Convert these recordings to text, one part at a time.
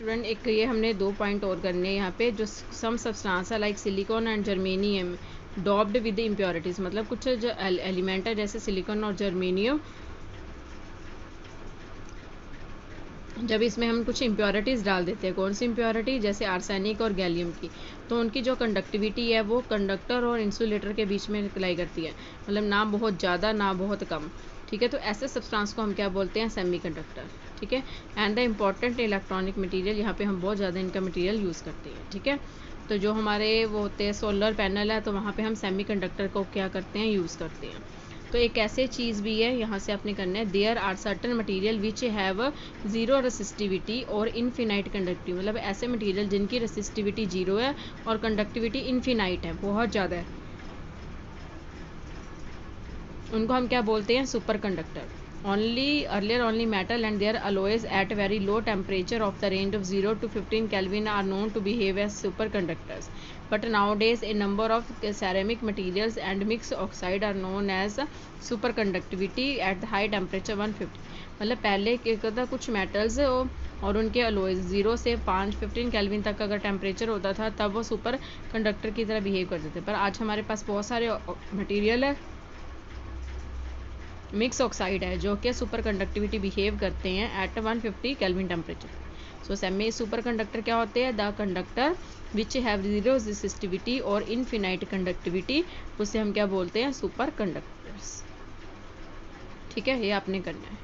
Student एक ये हमने 2 पॉइंट और करने हैं यहाँ पे, जो सम सब्सटेंस है like silicon and germanium doped with impurities, मतलब कुछ जो एलिमेंट है जैसे सिलिकॉन और जर्मेनियम, जब इसमें हम कुछ इम्प्योरिटीज़ डाल देते हैं, कौन सी इम्प्योरिटी, जैसे आर्सेनिक और गैलियम की, तो उनकी जो कंडक्टिविटी है वो कंडक्टर और इंसुलेटर के बीच में अप्लाई करती है, मतलब ना बहुत ज़्यादा ना बहुत कम। ठीक है, तो ऐसे सब्सटेंस को हम क्या बोलते हैं, सेमीकंडक्टर। ठीक है, and the important electronic material, यहाँ पे हम बहुत ज़्यादा इनका मटेरियल यूज़ करते हैं। ठीक है, तो जो हमारे वो होते हैं सोलर पैनल है, तो वहाँ पे हम सेमीकंडक्टर को क्या करते हैं, यूज़ करते हैं। तो एक ऐसे चीज़ भी है, यहाँ से आपने करना है, there are certain material which have zero resistivity और इनफिनाइट कंडक्टिविटी, मतलब ऐसे मटेरियल जिनकी रेसिस्टिविटी जीरो है और कंडक्टिविटी इनफिनाइट है, बहुत ज़्यादा है, उनको हम क्या बोलते हैं, super conductor. Earlier only metal and their alloys at very low temperature of the range of 0 to 15 Kelvin are known to behave as superconductors. But nowadays a number of ceramic materials and mixed oxide are known as superconductivity at the high temperature 150. मतलब पहले क्या था, कुछ metals और उनके alloys 0 से 15 kelvin तक अगर टेम्परेचर होता था तब वो सुपर कंडक्टर की तरह बिहेव करते थे, पर आज हमारे पास बहुत सारे मटेरियल है, मिक्स ऑक्साइड है, जो कि सुपर कंडक्टिविटी बिहेव करते हैं एट 150 केल्विन टेम्परेचर। सो सेमी सुपर कंडक्टर क्या होते हैं, the conductor which have zero resistivity और इनफिनाइट कंडक्टिविटी, उसे हम क्या बोलते हैं, सुपर कंडक्टर्स। ठीक है, ये आपने करना है।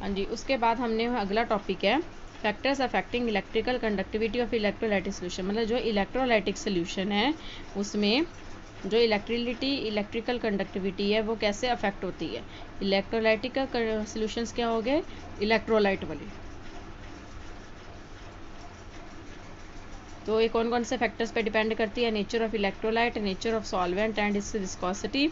हाँ जी, उसके बाद हमने अगला टॉपिक है factors affecting electrical conductivity of electrolytic solution, मतलब जो इलेक्ट्रोलाइटिक सोल्यूशन है उसमें जो इलेक्ट्रिकल कंडक्टिविटी है वो कैसे अफेक्ट होती है। इलेक्ट्रोलाइटिक का सोल्यूशंस क्या हो गए, इलेक्ट्रोलाइट वाले, तो ये कौन कौन से फैक्टर्स पे डिपेंड करती है, nature of electrolyte, nature of solvent and its viscosity,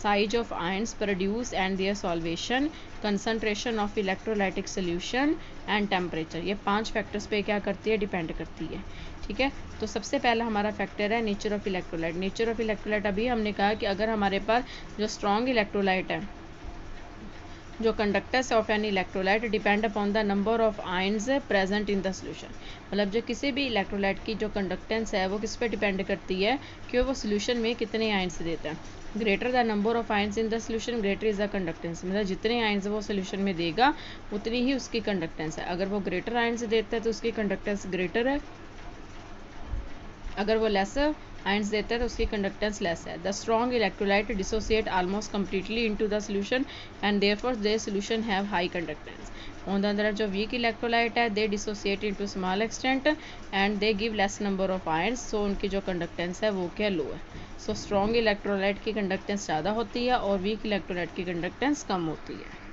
size of ions produce and their solvation, concentration of electrolytic solution and temperature. ये 5 फैक्टर्स पे क्या करती है, डिपेंड करती है। ठीक है, तो सबसे पहला हमारा फैक्टर है nature of electrolyte. Nature of electrolyte अभी हमने कहा कि अगर हमारे पास जो स्ट्रॉन्ग इलेक्ट्रोलाइट है, जो conductors of an electrolyte depend upon the number of ions present in the solution, मतलब जो किसी भी इलेक्ट्रोलाइट की जो कंडक्टेंस है वो किस पे डिपेंड करती है कि वो सोल्यूशन में कितने आयंस देता है। Greater the number of ions in the solution greater is the conductance, मतलब जितने आयंस वो सोल्यूशन में देगा उतनी ही उसकी कंडक्टेंस है। अगर वो ग्रेटर आयंस देता है तो उसकी कंडक्टेंस ग्रेटर है, अगर वो लेसर आयंस देता है तो उसकी कंडक्टेंस लेस है। The strong electrolyte dissociate almost completely into the solution and therefore they solution have high conductance. On the other जो वीक इलेक्ट्रोलाइट है they dissociate into small extent and they give less number of ions, so उनकी जो conductance है वो क्या, low है। So strong electrolyte की conductance ज़्यादा होती है और वीक इलेक्ट्रोलाइट की कंडक्टेंस कम होती है।